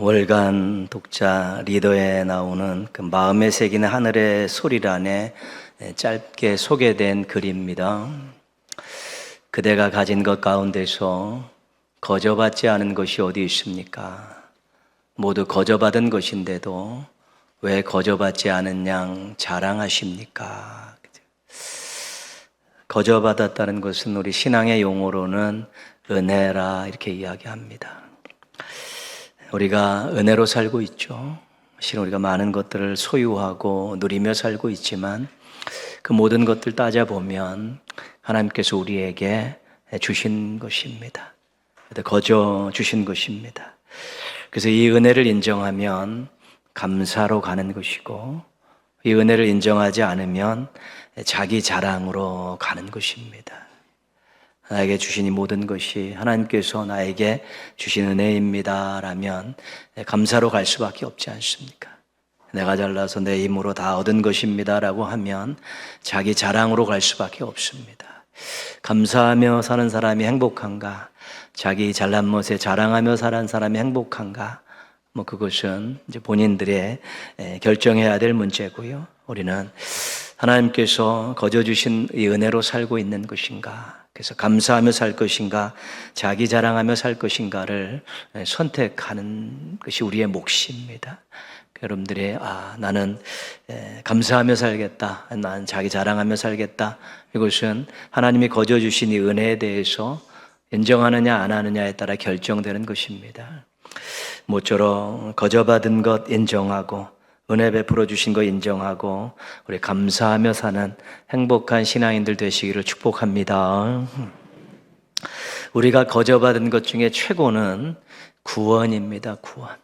월간 독자 리더에 나오는 그 마음에 새기는 하늘의 소리란에 짧게 소개된 글입니다. 그대가 가진 것 가운데서 거저받지 않은 것이 어디 있습니까? 모두 거저받은 것인데도 왜 거저받지 않은 양 자랑하십니까? 거저받았다는 것은 우리 신앙의 용어로는 은혜라 이렇게 이야기합니다. 우리가 은혜로 살고 있죠. 실은 우리가 많은 것들을 소유하고 누리며 살고 있지만 그 모든 것들 따져보면 하나님께서 우리에게 주신 것입니다. 거저 주신 것입니다. 그래서 이 은혜를 인정하면 감사로 가는 것이고, 이 은혜를 인정하지 않으면 자기 자랑으로 가는 것입니다. 나에게 주신 이 모든 것이 하나님께서 나에게 주신 은혜입니다 라면 감사로 갈 수밖에 없지 않습니까? 내가 잘나서 내 힘으로 다 얻은 것입니다 라고 하면 자기 자랑으로 갈 수밖에 없습니다. 감사하며 사는 사람이 행복한가? 자기 잘난 것에 자랑하며 사는 사람이 행복한가? 그것은 이제 본인들의 결정해야 될 문제고요. 우리는 하나님께서 거저 주신 이 은혜로 살고 있는 것인가? 그래서 감사하며 살 것인가, 자기 자랑하며 살 것인가를 선택하는 것이 우리의 몫입니다. 여러분들이 나는 감사하며 살겠다, 나는 자기 자랑하며 살겠다, 이것은 하나님이 거저 주신 이 은혜에 대해서 인정하느냐 안 하느냐에 따라 결정되는 것입니다. 모쪼록 거저받은 것 인정하고 은혜 베풀어 주신 거 인정하고 우리 감사하며 사는 행복한 신앙인들 되시기를 축복합니다. 우리가 거저받은 것 중에 최고는 구원입니다. 구원.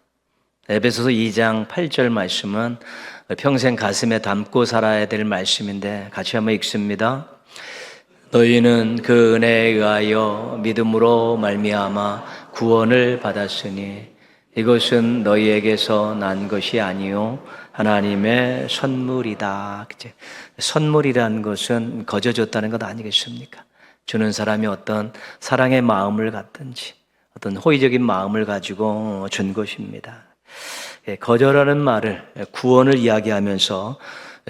에베소서 2장 8절 말씀은 평생 가슴에 담고 살아야 될 말씀인데 같이 한번 읽습니다. 너희는 그 은혜에 의하여 믿음으로 말미암아 구원을 받았으니 이것은 너희에게서 난 것이 아니요 하나님의 선물이다. 선물이라는 것은 거저 줬다는 것 아니겠습니까? 주는 사람이 어떤 사랑의 마음을 갖든지 어떤 호의적인 마음을 가지고 준 것입니다. 거저라는 말을, 구원을 이야기하면서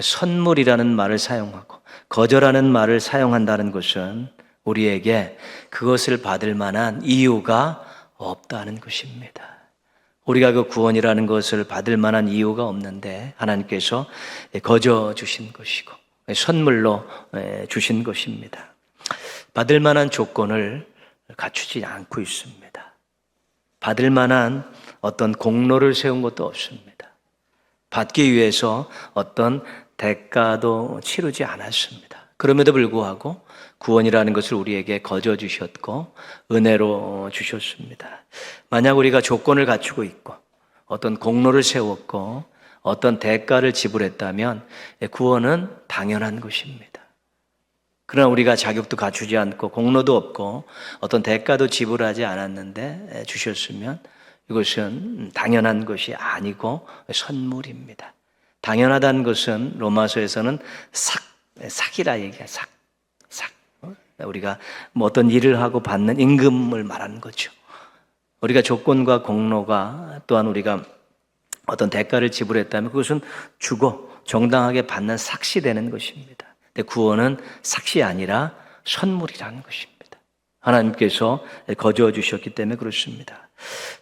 선물이라는 말을 사용하고 거저라는 말을 사용한다는 것은 우리에게 그것을 받을 만한 이유가 없다는 것입니다. 우리가 그 구원이라는 것을 받을 만한 이유가 없는데 하나님께서 거저 주신 것이고 선물로 주신 것입니다. 받을 만한 조건을 갖추지 않고 있습니다. 받을 만한 어떤 공로를 세운 것도 없습니다. 받기 위해서 어떤 대가도 치르지 않았습니다. 그럼에도 불구하고 구원이라는 것을 우리에게 거저 주셨고 은혜로 주셨습니다. 만약 우리가 조건을 갖추고 있고 어떤 공로를 세웠고 어떤 대가를 지불했다면 구원은 당연한 것입니다. 그러나 우리가 자격도 갖추지 않고 공로도 없고 어떤 대가도 지불하지 않았는데 주셨으면 이것은 당연한 것이 아니고 선물입니다. 당연하다는 것은 로마서에서는 삭이라 얘기해요. 삭. 우리가 어떤 일을 하고 받는 임금을 말하는 거죠. 우리가 조건과 공로가 또한 우리가 어떤 대가를 지불했다면 그것은 주고 정당하게 받는 삭시 되는 것입니다. 근데 구원은 삭시 아니라 선물이라는 것입니다. 하나님께서 거저 주셨기 때문에 그렇습니다.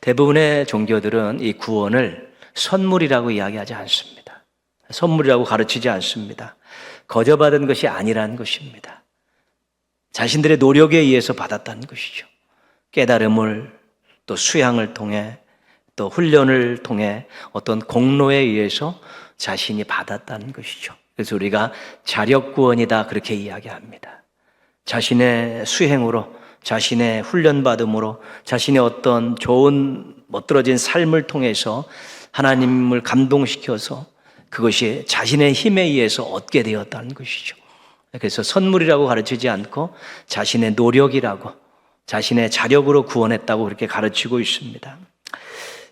대부분의 종교들은 이 구원을 선물이라고 이야기하지 않습니다. 선물이라고 가르치지 않습니다. 거저받은 것이 아니라는 것입니다. 자신들의 노력에 의해서 받았다는 것이죠. 깨달음을 또 수양을 통해 또 훈련을 통해 어떤 공로에 의해서 자신이 받았다는 것이죠. 그래서 우리가 자력구원이다 그렇게 이야기합니다. 자신의 수행으로 자신의 훈련받음으로 자신의 어떤 좋은 멋들어진 삶을 통해서 하나님을 감동시켜서 그것이 자신의 힘에 의해서 얻게 되었다는 것이죠. 그래서 선물이라고 가르치지 않고 자신의 노력이라고 자신의 자력으로 구원했다고 그렇게 가르치고 있습니다.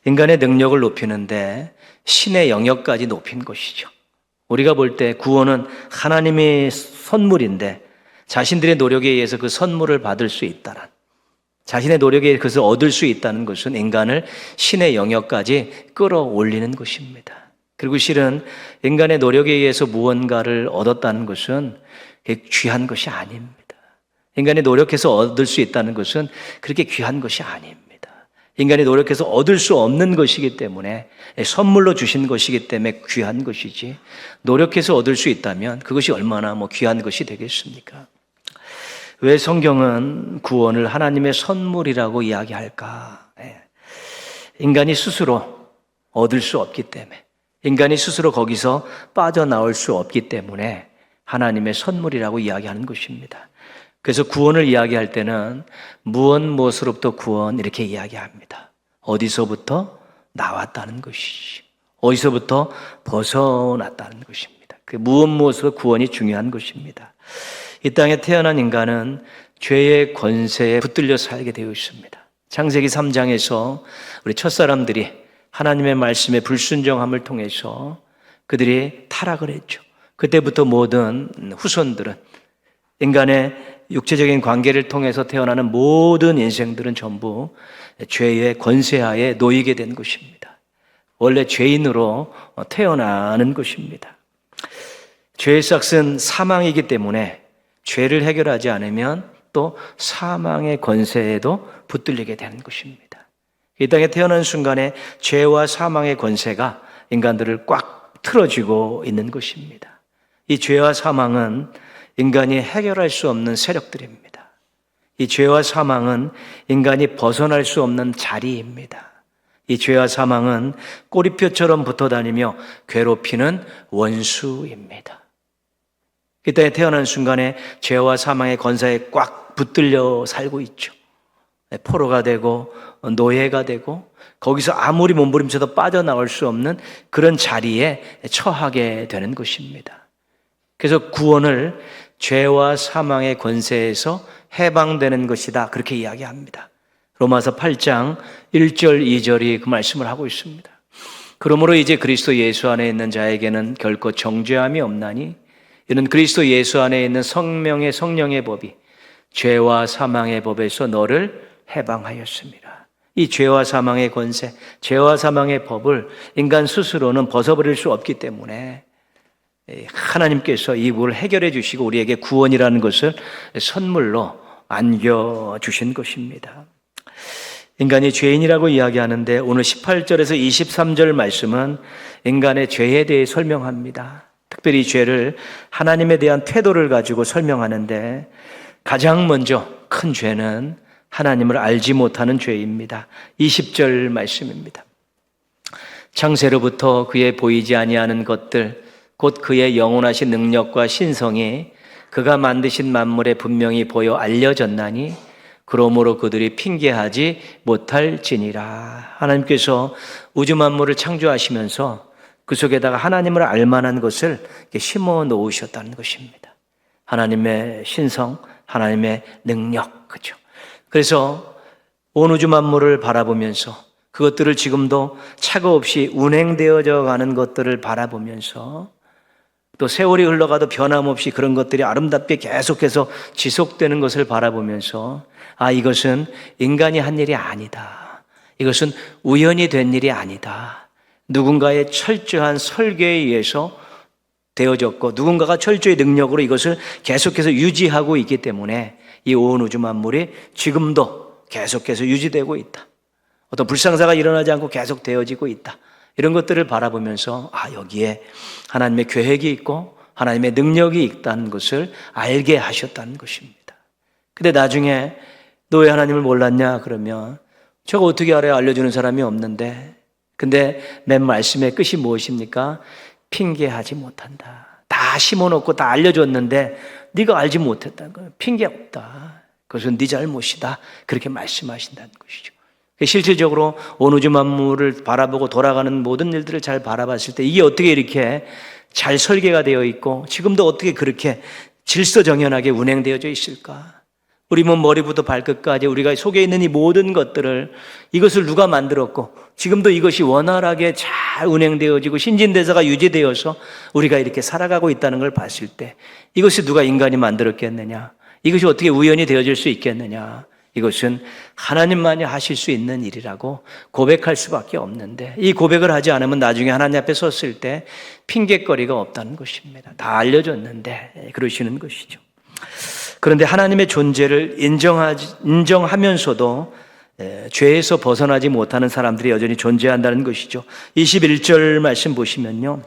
인간의 능력을 높이는데 신의 영역까지 높인 것이죠. 우리가 볼 때 구원은 하나님의 선물인데 자신들의 노력에 의해서 그 선물을 받을 수 있다란 자신의 노력에 그것을 얻을 수 있다는 것은 인간을 신의 영역까지 끌어올리는 것입니다. 그리고 실은 인간의 노력에 의해서 무언가를 얻었다는 것은 귀한 것이 아닙니다. 인간이 노력해서 얻을 수 있다는 것은 그렇게 귀한 것이 아닙니다. 인간이 노력해서 얻을 수 없는 것이기 때문에, 선물로 주신 것이기 때문에 귀한 것이지, 노력해서 얻을 수 있다면 그것이 얼마나 귀한 것이 되겠습니까? 왜 성경은 구원을 하나님의 선물이라고 이야기할까? 인간이 스스로 얻을 수 없기 때문에, 인간이 스스로 거기서 빠져나올 수 없기 때문에 하나님의 선물이라고 이야기하는 것입니다. 그래서 구원을 이야기할 때는 무엇으로부터 구원 이렇게 이야기합니다. 어디서부터 나왔다는 것이지, 어디서부터 벗어났다는 것입니다. 그 무엇으로 구원이 중요한 것입니다. 이 땅에 태어난 인간은 죄의 권세에 붙들려 살게 되어 있습니다. 창세기 3장에서 우리 첫사람들이 하나님의 말씀에 불순종함을 통해서 그들이 타락을 했죠. 그때부터 모든 후손들은, 인간의 육체적인 관계를 통해서 태어나는 모든 인생들은 전부 죄의 권세하에 놓이게 된 것입니다. 원래 죄인으로 태어나는 것입니다. 죄의 싹은 사망이기 때문에 죄를 해결하지 않으면 또 사망의 권세에도 붙들리게 되는 것입니다. 이 땅에 태어난 순간에 죄와 사망의 권세가 인간들을 꽉 틀어쥐고 있는 것입니다. 이 죄와 사망은 인간이 해결할 수 없는 세력들입니다. 이 죄와 사망은 인간이 벗어날 수 없는 자리입니다. 이 죄와 사망은 꼬리표처럼 붙어다니며 괴롭히는 원수입니다. 이 땅에 태어난 순간에 죄와 사망의 권세에 꽉 붙들려 살고 있죠. 포로가 되고 노예가 되고 거기서 아무리 몸부림쳐도 빠져나올 수 없는 그런 자리에 처하게 되는 것입니다. 그래서 구원을 죄와 사망의 권세에서 해방되는 것이다, 그렇게 이야기합니다. 로마서 8장 1절 2절이 그 말씀을 하고 있습니다. 그러므로 이제 그리스도 예수 안에 있는 자에게는 결코 정죄함이 없나니 이는 그리스도 예수 안에 있는 성령의 법이 죄와 사망의 법에서 너를 해방하였습니다. 이 죄와 사망의 권세, 죄와 사망의 법을 인간 스스로는 벗어버릴 수 없기 때문에 하나님께서 이 부분을 해결해 주시고 우리에게 구원이라는 것을 선물로 안겨주신 것입니다. 인간이 죄인이라고 이야기하는데 오늘 18절에서 23절 말씀은 인간의 죄에 대해 설명합니다. 특별히 죄를 하나님에 대한 태도를 가지고 설명하는데 가장 먼저 큰 죄는 하나님을 알지 못하는 죄입니다. 20절 말씀입니다. 창세로부터 그의 보이지 아니하는 것들 곧 그의 영원하신 능력과 신성이 그가 만드신 만물에 분명히 보여 알려졌나니 그러므로 그들이 핑계하지 못할지니라. 하나님께서 우주 만물을 창조하시면서 그 속에다가 하나님을 알만한 것을 심어 놓으셨다는 것입니다. 하나님의 신성, 하나님의 능력, 그렇죠? 그래서 온 우주 만물을 바라보면서 그것들을 지금도 차가 없이 운행되어져 가는 것들을 바라보면서 또 세월이 흘러가도 변함없이 그런 것들이 아름답게 계속해서 지속되는 것을 바라보면서 이것은 인간이 한 일이 아니다. 이것은 우연히 된 일이 아니다. 누군가의 철저한 설계에 의해서 되어졌고 누군가가 철저히 능력으로 이것을 계속해서 유지하고 있기 때문에 이 온 우주 만물이 지금도 계속해서 유지되고 있다. 어떤 불상사가 일어나지 않고 계속 되어지고 있다. 이런 것들을 바라보면서 여기에 하나님의 계획이 있고 하나님의 능력이 있다는 것을 알게 하셨다는 것입니다. 근데 나중에 너 왜 하나님을 몰랐냐 그러면 제가 어떻게 알아요? 알려주는 사람이 없는데. 근데 맨 말씀의 끝이 무엇입니까? 핑계하지 못한다. 다 심어놓고 다 알려줬는데 네가 알지 못했다는 거예요. 핑계 없다. 그것은 네 잘못이다. 그렇게 말씀하신다는 것이죠. 실질적으로 온 우주 만물을 바라보고 돌아가는 모든 일들을 잘 바라봤을 때 이게 어떻게 이렇게 잘 설계가 되어 있고 지금도 어떻게 그렇게 질서정연하게 운행되어져 있을까? 우리 몸 머리부터 발끝까지 우리가 속에 있는 이 모든 것들을 이것을 누가 만들었고 지금도 이것이 원활하게 잘 운행되어지고 신진대사가 유지되어서 우리가 이렇게 살아가고 있다는 걸 봤을 때 이것이 누가 인간이 만들었겠느냐? 이것이 어떻게 우연히 되어질 수 있겠느냐? 이것은 하나님만이 하실 수 있는 일이라고 고백할 수밖에 없는데, 이 고백을 하지 않으면 나중에 하나님 앞에 섰을 때 핑계거리가 없다는 것입니다. 다 알려줬는데 그러시는 것이죠. 그런데 하나님의 존재를 인정하면서도 죄에서 벗어나지 못하는 사람들이 여전히 존재한다는 것이죠. 21절 말씀 보시면요,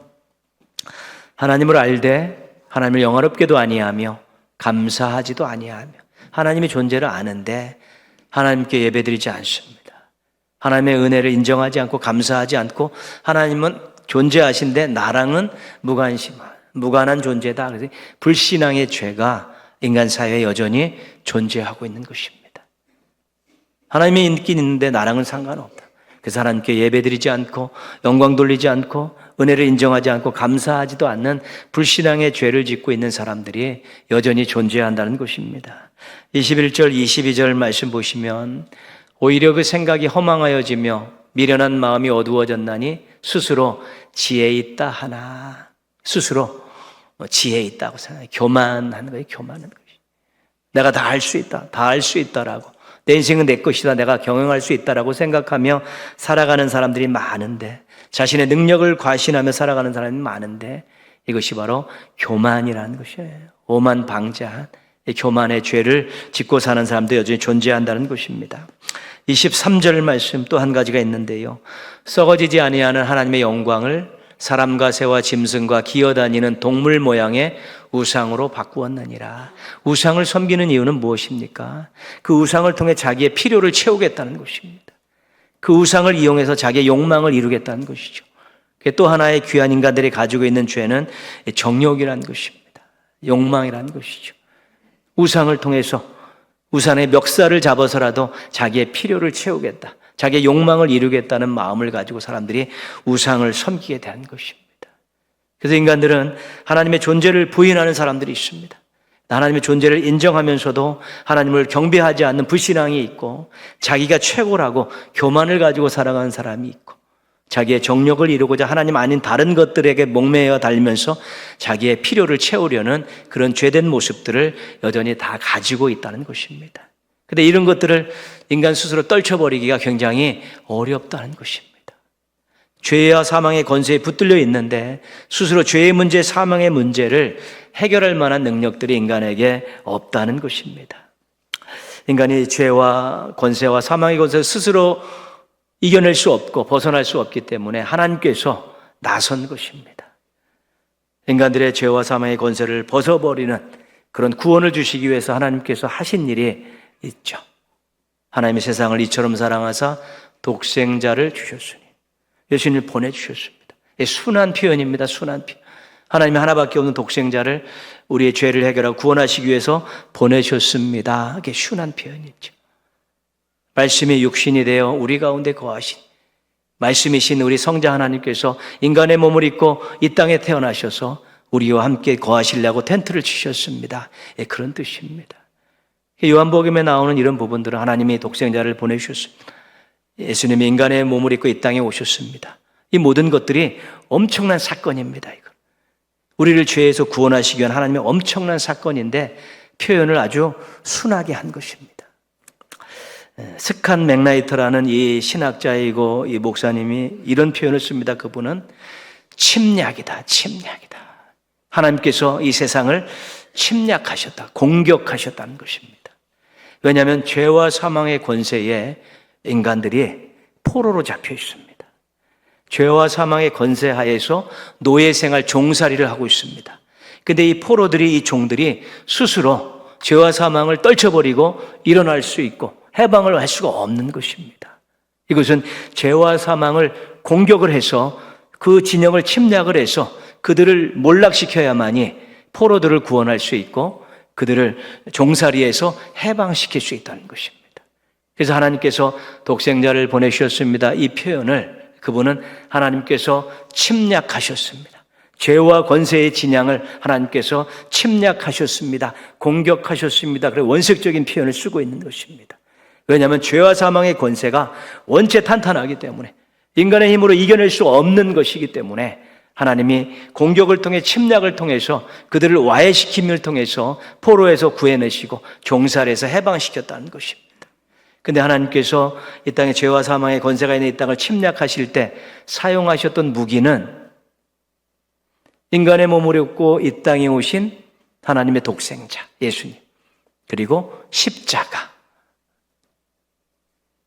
하나님을 알되 하나님을 영화롭게도 아니하며 감사하지도 아니하며, 하나님의 존재를 아는데 하나님께 예배드리지 않습니다. 하나님의 은혜를 인정하지 않고 감사하지 않고, 하나님은 존재하신데 나랑은 무관한 존재다. 그래서 불신앙의 죄가 인간 사회에 여전히 존재하고 있는 것입니다. 하나님의 인기 있는데 나랑은 상관없다. 그래서 하나님께 예배드리지 않고 영광 돌리지 않고 은혜를 인정하지 않고 감사하지도 않는 불신앙의 죄를 짓고 있는 사람들이 여전히 존재한다는 것입니다. 21절 22절 말씀 보시면, 오히려 그 생각이 허망하여지며 미련한 마음이 어두워졌나니 스스로 지혜 있다 하나. 스스로 지혜 있다고 생각해요. 교만한 거예요. 교만한 거예요. 내가 다 할 수 있다. 다 할 수 있다라고. 내 인생은 내 것이다. 내가 경영할 수 있다라고 생각하며 살아가는 사람들이 많은데, 자신의 능력을 과신하며 살아가는 사람이 많은데, 이것이 바로 교만이라는 것이에요. 오만방자한 교만의 죄를 짓고 사는 사람도 여전히 존재한다는 것입니다. 23절 말씀 또 한 가지가 있는데요, 썩어지지 아니하는 하나님의 영광을 사람과 새와 짐승과 기어다니는 동물 모양의 우상으로 바꾸었느니라. 우상을 섬기는 이유는 무엇입니까? 그 우상을 통해 자기의 필요를 채우겠다는 것입니다. 그 우상을 이용해서 자기의 욕망을 이루겠다는 것이죠. 또 하나의 귀한 인간들이 가지고 있는 죄는 정욕이라는 것입니다. 욕망이라는 것이죠. 우상을 통해서 우상의 멱살을 잡아서라도 자기의 필요를 채우겠다, 자기의 욕망을 이루겠다는 마음을 가지고 사람들이 우상을 섬기게 된 것입니다. 그래서 인간들은 하나님의 존재를 부인하는 사람들이 있습니다. 하나님의 존재를 인정하면서도 하나님을 경배하지 않는 불신앙이 있고, 자기가 최고라고 교만을 가지고 살아가는 사람이 있고, 자기의 정욕을 이루고자 하나님 아닌 다른 것들에게 목매어 달면서 자기의 필요를 채우려는 그런 죄된 모습들을 여전히 다 가지고 있다는 것입니다. 그런데 이런 것들을 인간 스스로 떨쳐버리기가 굉장히 어렵다는 것입니다. 죄와 사망의 권세에 붙들려 있는데 스스로 죄의 문제, 사망의 문제를 해결할 만한 능력들이 인간에게 없다는 것입니다. 인간이 죄와 권세와 사망의 권세를 스스로 이겨낼 수 없고 벗어날 수 없기 때문에 하나님께서 나선 것입니다. 인간들의 죄와 사망의 권세를 벗어버리는 그런 구원을 주시기 위해서 하나님께서 하신 일이 있죠. 하나님의 세상을 이처럼 사랑하사 독생자를 주셨으니, 예수님을 보내주셨습니다. 순한 표현입니다. 순한 표현. 하나님이 하나밖에 없는 독생자를 우리의 죄를 해결하고 구원하시기 위해서 보내셨습니다. 이게 순한 표현이죠. 말씀이 육신이 되어 우리 가운데 거하신 말씀이신 우리 성자 하나님께서 인간의 몸을 입고 이 땅에 태어나셔서 우리와 함께 거하시려고 텐트를 치셨습니다. 그런 뜻입니다. 요한복음에 나오는 이런 부분들은 하나님이 독생자를 보내주셨습니다. 예수님이 인간의 몸을 입고 이 땅에 오셨습니다. 이 모든 것들이 엄청난 사건입니다. 이거. 우리를 죄에서 구원하시기 위한 하나님의 엄청난 사건인데 표현을 아주 순하게 한 것입니다. 스칸 맥나이터라는 이 신학자이고 이 목사님이 이런 표현을 씁니다. 그분은 침략이다, 침략이다. 하나님께서 이 세상을 침략하셨다, 공격하셨다는 것입니다. 왜냐하면 죄와 사망의 권세에 인간들이 포로로 잡혀 있습니다. 죄와 사망의 권세 하에서 노예 생활, 종살이를 하고 있습니다. 그런데 이 포로들이, 이 종들이 스스로 죄와 사망을 떨쳐버리고 일어날 수 있고 해방을 할 수가 없는 것입니다. 이것은 죄와 사망을 공격을 해서 그 진영을 침략을 해서 그들을 몰락시켜야만이 포로들을 구원할 수 있고 그들을 종살이에서 해방시킬 수 있다는 것입니다. 그래서 하나님께서 독생자를 보내주셨습니다. 이 표현을 그분은 하나님께서 침략하셨습니다. 죄와 권세의 진영을 하나님께서 침략하셨습니다. 공격하셨습니다. 그래서 원색적인 표현을 쓰고 있는 것입니다. 왜냐하면 죄와 사망의 권세가 원체 탄탄하기 때문에 인간의 힘으로 이겨낼 수 없는 것이기 때문에 하나님이 공격을 통해 침략을 통해서 그들을 와해시킴을 통해서 포로에서 구해내시고 종살에서 해방시켰다는 것입니다. 근데 하나님께서 이 땅에 죄와 사망의 권세가 있는 이 땅을 침략하실 때 사용하셨던 무기는 인간의 몸을 입고 이 땅에 오신 하나님의 독생자 예수님, 그리고 십자가.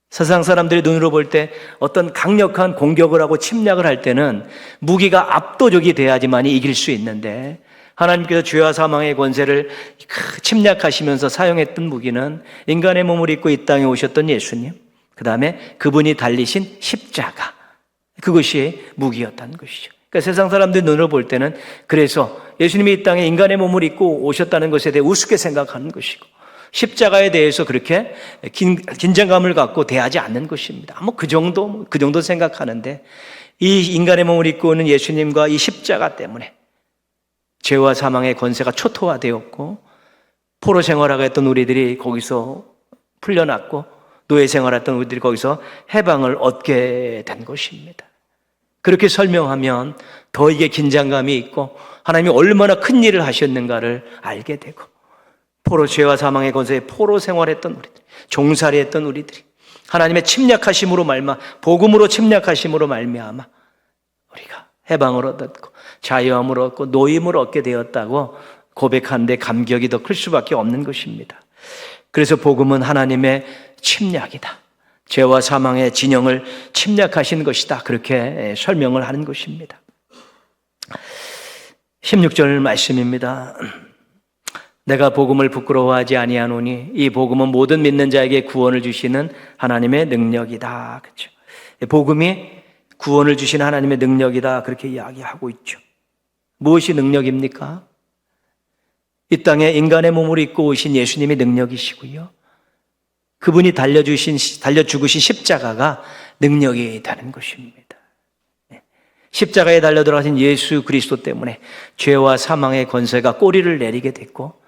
세상 사람들이 눈으로 볼 때 어떤 강력한 공격을 하고 침략을 할 때는 무기가 압도적이 돼야지만이 이길 수 있는데, 하나님께서 죄와 사망의 권세를 침략하시면서 사용했던 무기는 인간의 몸을 입고 이 땅에 오셨던 예수님, 그 다음에 그분이 달리신 십자가, 그것이 무기였다는 것이죠. 그러니까 세상 사람들이 눈으로 볼 때는 그래서 예수님이 이 땅에 인간의 몸을 입고 오셨다는 것에 대해 우습게 생각하는 것이고, 십자가에 대해서 그렇게 긴장감을 갖고 대하지 않는 것입니다. 그 정도 생각하는데, 이 인간의 몸을 입고 오는 예수님과 이 십자가 때문에 죄와 사망의 권세가 초토화되었고, 포로 생활하고 했던 우리들이 거기서 풀려났고, 노예 생활했던 우리들이 거기서 해방을 얻게 된 것입니다. 그렇게 설명하면 더 이게 긴장감이 있고 하나님이 얼마나 큰 일을 하셨는가를 알게 되고, 포로 죄와 사망의 권세에 포로 생활했던 우리들, 종살이 했던 우리들이 하나님의 침략하심으로 복음으로 침략하심으로 말미암아 우리가 해방을 얻었고 자유함을 얻고 노임을 얻게 되었다고 고백하는데 감격이 더 클 수밖에 없는 것입니다. 그래서 복음은 하나님의 침략이다, 죄와 사망의 진영을 침략하신 것이다, 그렇게 설명을 하는 것입니다. 16절 말씀입니다. 내가 복음을 부끄러워하지 아니하노니 이 복음은 모든 믿는 자에게 구원을 주시는 하나님의 능력이다. 그렇죠? 복음이 구원을 주시는 하나님의 능력이다, 그렇게 이야기하고 있죠. 무엇이 능력입니까? 이 땅에 인간의 몸을 입고 오신 예수님이 능력이시고요, 그분이 달려 죽으신 십자가가 능력이 되는 것입니다. 십자가에 달려 들어가신 예수 그리스도 때문에 죄와 사망의 권세가 꼬리를 내리게 됐고,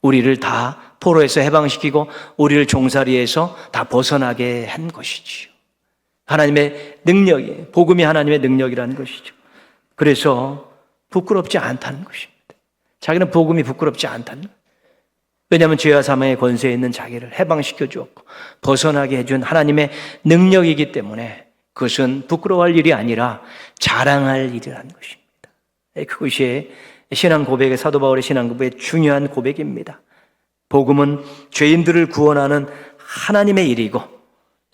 우리를 다 포로에서 해방시키고 우리를 종살이에서 다 벗어나게 한 것이지요. 하나님의 능력이, 복음이 하나님의 능력이라는 것이죠. 그래서 부끄럽지 않다는 것입니다. 자기는 복음이 부끄럽지 않다는 거예요. 왜냐하면 죄와 사망의 권세에 있는 자기를 해방시켜 주었고 벗어나게 해준 하나님의 능력이기 때문에 그것은 부끄러워할 일이 아니라 자랑할 일이라는 것입니다. 그것이 신앙 고백의, 사도 바울의 신앙 고백의 중요한 고백입니다. 복음은 죄인들을 구원하는 하나님의 일이고,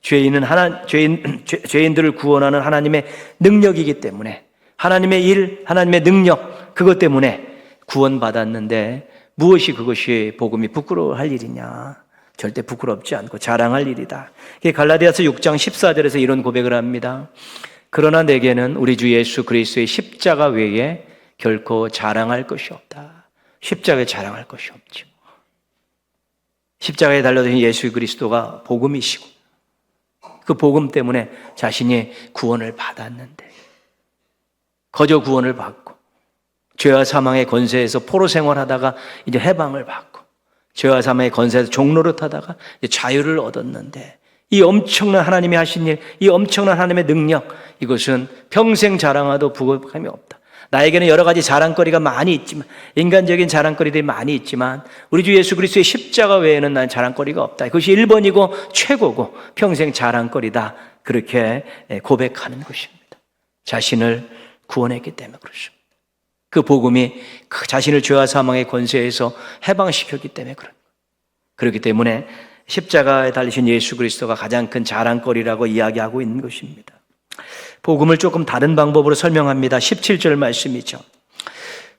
죄인들을 구원하는 하나님의 능력이기 때문에 하나님의 일, 하나님의 능력, 그것 때문에 구원받았는데 무엇이 그것이 복음이 부끄러워할 일이냐? 절대 부끄럽지 않고 자랑할 일이다. 갈라디아서 6장 14절에서 이런 고백을 합니다. 그러나 내게는 우리 주 예수 그리스도의 십자가 외에 결코 자랑할 것이 없다. 십자가에 자랑할 것이 없죠. 십자가에 달려드신 예수 그리스도가 복음이시고, 그 복음 때문에 자신이 구원을 받았는데, 거저 구원을 받고 죄와 사망의 권세에서 포로 생활하다가 이제 해방을 받고 죄와 사망의 권세에서 종노릇하다가 이제 자유를 얻었는데, 이 엄청난 하나님이 하신 일, 이 엄청난 하나님의 능력, 이것은 평생 자랑해도 부끄러움이 없다. 나에게는 여러 가지 자랑거리가 많이 있지만, 인간적인 자랑거리들이 많이 있지만 우리 주 예수 그리스도의 십자가 외에는 난 자랑거리가 없다. 그것이 1번이고 최고고 평생 자랑거리다, 그렇게 고백하는 것입니다. 자신을 구원했기 때문에 그렇습니다. 그 복음이 그 자신을 죄와 사망의 권세에서 해방시켰기 때문에 그렇기 때문에 십자가에 달리신 예수 그리스도가 가장 큰 자랑거리라고 이야기하고 있는 것입니다. 복음을 조금 다른 방법으로 설명합니다. 17절 말씀이죠.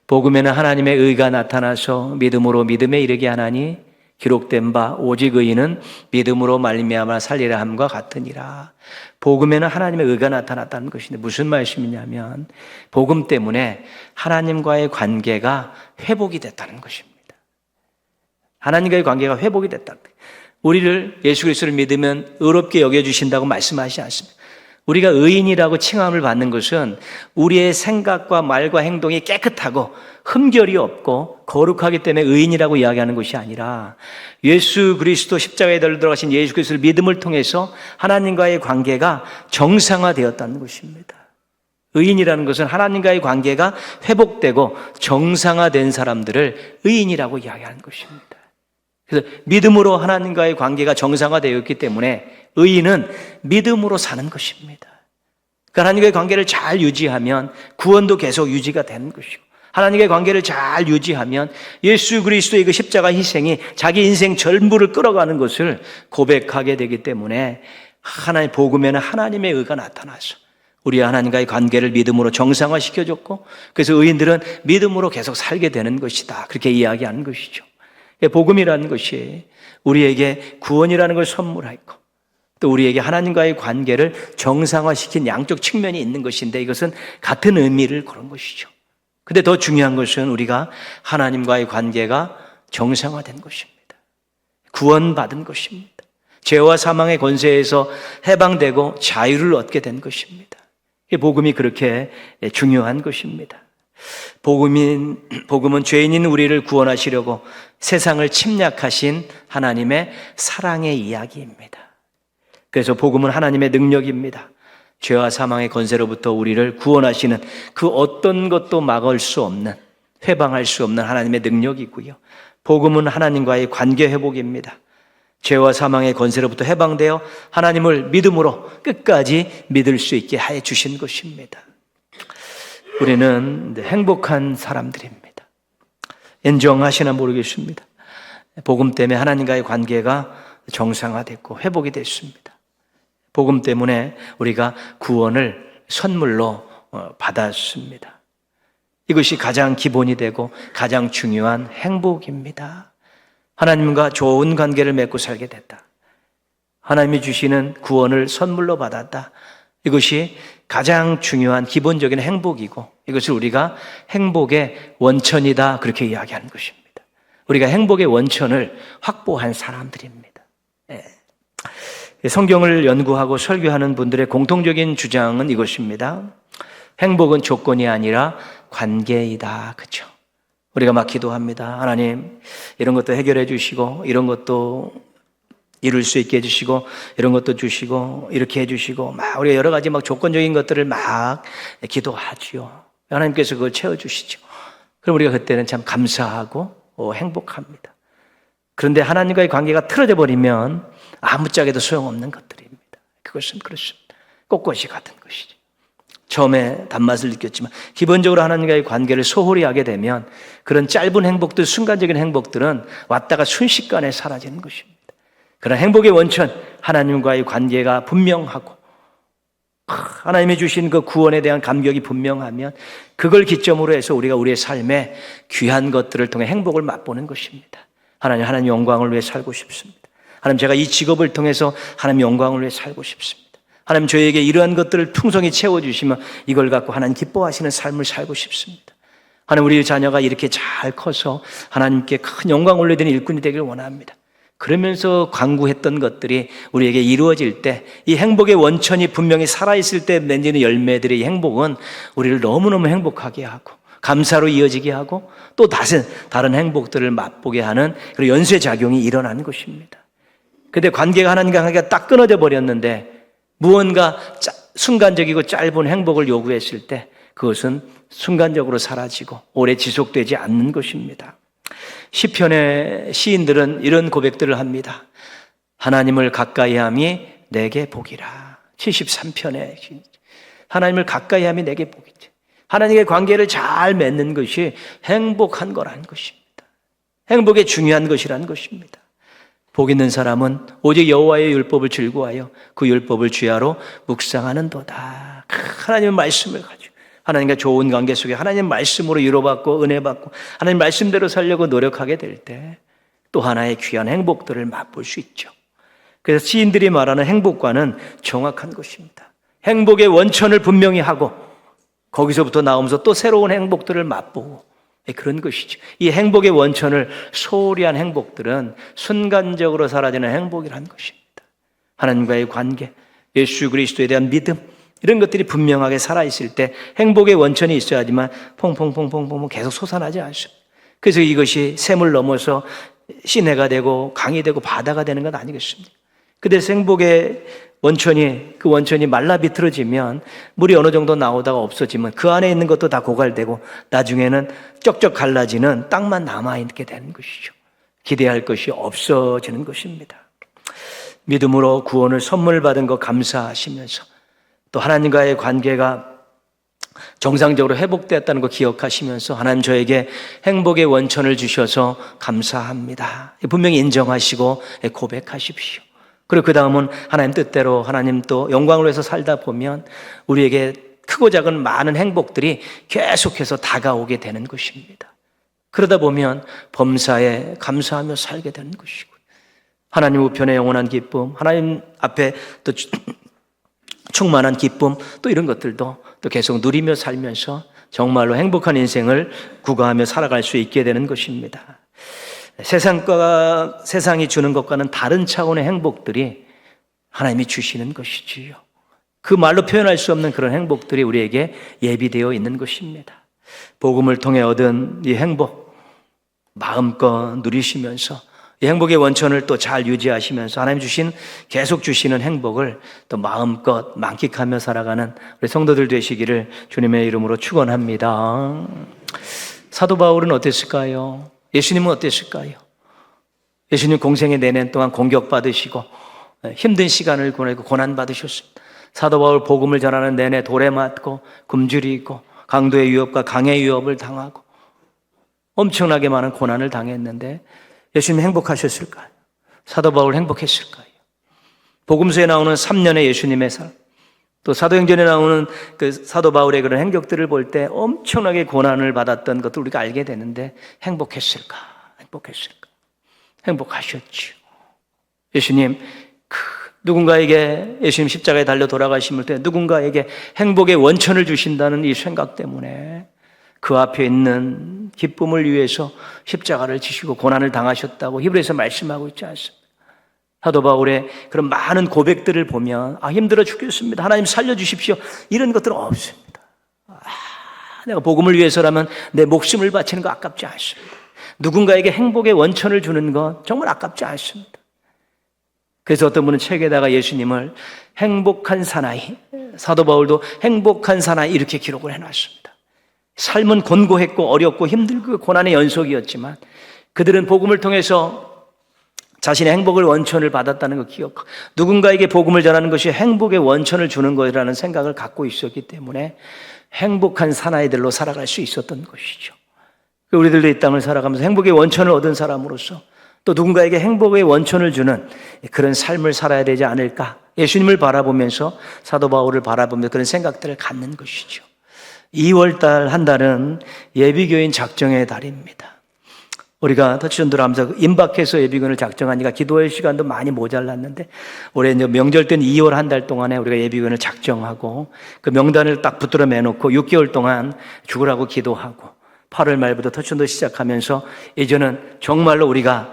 복음에는 하나님의 의가 나타나서 믿음으로 믿음에 이르게 하나니 기록된 바 오직 의인은 믿음으로 말미암아 살리라 함과 같으니라. 복음에는 하나님의 의가 나타났다는 것인데 무슨 말씀이냐면 복음 때문에 하나님과의 관계가 회복이 됐다는 것입니다. 하나님과의 관계가 회복이 됐다. 우리를 예수 그리스도를 믿으면 의롭게 여겨주신다고 말씀하시지 않습니다. 우리가 의인이라고 칭함을 받는 것은 우리의 생각과 말과 행동이 깨끗하고 흠결이 없고 거룩하기 때문에 의인이라고 이야기하는 것이 아니라 예수 그리스도 십자가에 들어가신 예수 그리스도를 믿음을 통해서 하나님과의 관계가 정상화되었다는 것입니다. 의인이라는 것은 하나님과의 관계가 회복되고 정상화된 사람들을 의인이라고 이야기하는 것입니다. 그래서 믿음으로 하나님과의 관계가 정상화되어 있기 때문에 의인은 믿음으로 사는 것입니다. 그러니까 하나님과의 관계를 잘 유지하면 구원도 계속 유지가 되는 것이고, 하나님과의 관계를 잘 유지하면 예수 그리스도의 그 십자가 희생이 자기 인생 전부를 끌어가는 것을 고백하게 되기 때문에 하나님 복음에는 하나님의 의가 나타나서 우리 하나님과의 관계를 믿음으로 정상화시켜줬고, 그래서 의인들은 믿음으로 계속 살게 되는 것이다, 그렇게 이야기하는 것이죠. 복음이라는 것이 우리에게 구원이라는 걸 선물하고 또 우리에게 하나님과의 관계를 정상화시킨 양쪽 측면이 있는 것인데, 이것은 같은 의미를 그런 것이죠. 근데 더 중요한 것은 우리가 하나님과의 관계가 정상화된 것입니다. 구원받은 것입니다. 죄와 사망의 권세에서 해방되고 자유를 얻게 된 것입니다. 복음이 그렇게 중요한 것입니다. 복음은 죄인인 우리를 구원하시려고 세상을 침략하신 하나님의 사랑의 이야기입니다. 그래서 복음은 하나님의 능력입니다. 죄와 사망의 권세로부터 우리를 구원하시는 그 어떤 것도 막을 수 없는, 회방할 수 없는 하나님의 능력이고요. 복음은 하나님과의 관계 회복입니다. 죄와 사망의 권세로부터 해방되어 하나님을 믿음으로 끝까지 믿을 수 있게 해 주신 것입니다. 우리는 행복한 사람들입니다. 인정하시나 모르겠습니다. 복음 때문에 하나님과의 관계가 정상화됐고 회복이 됐습니다. 복음 때문에 우리가 구원을 선물로 받았습니다. 이것이 가장 기본이 되고 가장 중요한 행복입니다. 하나님과 좋은 관계를 맺고 살게 됐다. 하나님이 주시는 구원을 선물로 받았다. 이것이 가장 중요한 기본적인 행복이고, 이것을 우리가 행복의 원천이다, 그렇게 이야기하는 것입니다. 우리가 행복의 원천을 확보한 사람들입니다. 성경을 연구하고 설교하는 분들의 공통적인 주장은 이것입니다. 행복은 조건이 아니라 관계이다. 그렇죠? 우리가 막 기도합니다. 하나님, 이런 것도 해결해 주시고, 이런 것도 이룰 수 있게 해주시고, 이런 것도 주시고, 이렇게 해주시고, 막 우리가 여러 가지 막 조건적인 것들을 막 기도하지요. 하나님께서 그걸 채워주시죠. 그럼 우리가 그때는 참 감사하고 행복합니다. 그런데 하나님과의 관계가 틀어져 버리면 아무짝에도 소용없는 것들입니다. 그것은 그렇습니다. 꽃꽃이 같은 것이죠. 처음에 단맛을 느꼈지만 기본적으로 하나님과의 관계를 소홀히 하게 되면 그런 짧은 행복들, 순간적인 행복들은 왔다가 순식간에 사라지는 것입니다. 그러나 행복의 원천, 하나님과의 관계가 분명하고 하나님이 주신 그 구원에 대한 감격이 분명하면 그걸 기점으로 해서 우리가 우리의 삶에 귀한 것들을 통해 행복을 맛보는 것입니다. 하나님 영광을 위해 살고 싶습니다. 하나님, 제가 이 직업을 통해서 하나님 영광을 위해 살고 싶습니다. 하나님, 저에게 이러한 것들을 풍성히 채워주시면 이걸 갖고 하나님 기뻐하시는 삶을 살고 싶습니다. 하나님, 우리 자녀가 이렇게 잘 커서 하나님께 큰 영광 올려드리는 일꾼이 되길 원합니다. 그러면서 간구했던 것들이 우리에게 이루어질 때, 이 행복의 원천이 분명히 살아있을 때 맺는 열매들의 행복은 우리를 너무너무 행복하게 하고 감사로 이어지게 하고 또 다른 행복들을 맛보게 하는 그런 연쇄작용이 일어나는 것입니다. 그런데 관계가 하나님과 관계가 딱 끊어져 버렸는데 무언가 순간적이고 짧은 행복을 요구했을 때 그것은 순간적으로 사라지고 오래 지속되지 않는 것입니다. 시편의 시인들은 이런 고백들을 합니다. 하나님을 가까이함이 내게 복이라. 73편에 하나님을 가까이함이 내게 복이지. 하나님의 관계를 잘 맺는 것이 행복한 거라는 것입니다. 행복의 중요한 것이라는 것입니다. 복 있는 사람은 오직 여호와의 율법을 즐거워하여 그 율법을 주야로 묵상하는도다. 하나님의 말씀을 가지고 하나님과 좋은 관계 속에 하나님 말씀으로 위로받고 은혜받고 하나님 말씀대로 살려고 노력하게 될 때 또 하나의 귀한 행복들을 맛볼 수 있죠. 그래서 시인들이 말하는 행복과는 정확한 것입니다. 행복의 원천을 분명히 하고 거기서부터 나오면서 또 새로운 행복들을 맛보고 그런 것이죠. 이 행복의 원천을 소홀히 한 행복들은 순간적으로 사라지는 행복이라는 것입니다. 하나님과의 관계, 예수 그리스도에 대한 믿음, 이런 것들이 분명하게 살아있을 때 행복의 원천이 있어야지만 퐁퐁퐁퐁 계속 솟아나지 않습니다. 그래서 이것이 샘을 넘어서 시내가 되고 강이 되고 바다가 되는 건 아니겠습니까? 그래서 행복의 원천이, 그 원천이 말라 비틀어지면 물이 어느 정도 나오다가 없어지면 그 안에 있는 것도 다 고갈되고 나중에는 쩍쩍 갈라지는 땅만 남아있게 되는 것이죠. 기대할 것이 없어지는 것입니다. 믿음으로 구원을 선물 받은 것 감사하시면서 또 하나님과의 관계가 정상적으로 회복되었다는 거 기억하시면서 하나님 저에게 행복의 원천을 주셔서 감사합니다. 분명히 인정하시고 고백하십시오. 그리고 그 다음은 하나님 뜻대로 하나님 또 영광을 위해서 살다 보면 우리에게 크고 작은 많은 행복들이 계속해서 다가오게 되는 것입니다. 그러다 보면 범사에 감사하며 살게 되는 것이고 하나님 우편의 영원한 기쁨, 하나님 앞에 또 충만한 기쁨, 또 이런 것들도 또 계속 누리며 살면서 정말로 행복한 인생을 구가하며 살아갈 수 있게 되는 것입니다. 세상이 주는 것과는 다른 차원의 행복들이 하나님이 주시는 것이지요. 그 말로 표현할 수 없는 그런 행복들이 우리에게 예비되어 있는 것입니다. 복음을 통해 얻은 이 행복 마음껏 누리시면서 이 행복의 원천을 또 잘 유지하시면서 하나님 계속 주시는 행복을 또 마음껏 만끽하며 살아가는 우리 성도들 되시기를 주님의 이름으로 축원합니다. 사도 바울은 어땠을까요? 예수님은 어땠을까요? 예수님 공생의 내내 동안 공격받으시고 힘든 시간을 보내고 고난받으셨습니다. 사도 바울 복음을 전하는 내내 돌에 맞고 굶주리고 강도의 위협과 강의 위협을 당하고 엄청나게 많은 고난을 당했는데 예수님 행복하셨을까요? 사도 바울 행복했을까요? 복음서에 나오는 3년의 예수님의 삶, 또 사도행전에 나오는 그 사도 바울의 그런 행적들을 볼 때 엄청나게 고난을 받았던 것도 우리가 알게 되는데 행복했을까? 행복하셨죠. 예수님 누군가에게 예수님 십자가에 달려 돌아가심을 때 누군가에게 행복의 원천을 주신다는 이 생각 때문에 그 앞에 있는 기쁨을 위해서 십자가를 지시고 고난을 당하셨다고 히브리서에서 말씀하고 있지 않습니까? 사도 바울의 그런 많은 고백들을 보면 힘들어 죽겠습니다. 하나님 살려주십시오. 이런 것들은 없습니다. 내가 복음을 위해서라면 내 목숨을 바치는 거 아깝지 않습니다. 누군가에게 행복의 원천을 주는 것 정말 아깝지 않습니다. 그래서 어떤 분은 책에다가 예수님을 행복한 사나이, 사도 바울도 행복한 사나이 이렇게 기록을 해놨습니다. 삶은 곤고했고 어렵고 힘들고 고난의 연속이었지만 그들은 복음을 통해서 자신의 행복을 원천을 받았다는 걸 기억하고 누군가에게 복음을 전하는 것이 행복의 원천을 주는 것이라는 생각을 갖고 있었기 때문에 행복한 사나이들로 살아갈 수 있었던 것이죠. 우리들도 이 땅을 살아가면서 행복의 원천을 얻은 사람으로서 또 누군가에게 행복의 원천을 주는 그런 삶을 살아야 되지 않을까? 예수님을 바라보면서 사도 바울을 바라보면서 그런 생각들을 갖는 것이죠. 2월달 한 달은 예비교인 작정의 달입니다. 우리가 터치전도를 하면서 임박해서 예비교인을 작정하니까 기도할 시간도 많이 모자랐는데 올해 이제 명절 때는 2월 한 달 동안에 우리가 예비교인을 작정하고 그 명단을 딱 붙들어 매놓고 6개월 동안 죽으라고 기도하고 8월 말부터 터치전도 시작하면서 이제는 정말로 우리가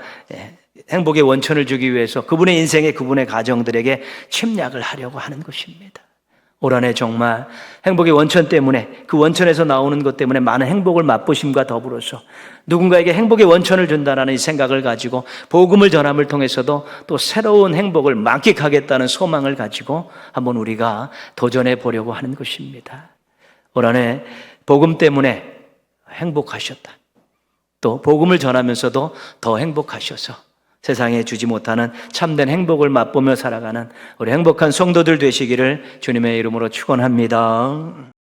행복의 원천을 주기 위해서 그분의 인생에 그분의 가정들에게 침략을 하려고 하는 것입니다. 올 한 해 정말 행복의 원천 때문에 그 원천에서 나오는 것 때문에 많은 행복을 맛보심과 더불어서 누군가에게 행복의 원천을 준다는 이 생각을 가지고 복음을 전함을 통해서도 또 새로운 행복을 만끽하겠다는 소망을 가지고 한번 우리가 도전해 보려고 하는 것입니다. 올 한 해 복음 때문에 행복하셨다. 또 복음을 전하면서도 더 행복하셔서 세상에 주지 못하는 참된 행복을 맛보며 살아가는 우리 행복한 성도들 되시기를 주님의 이름으로 축원합니다.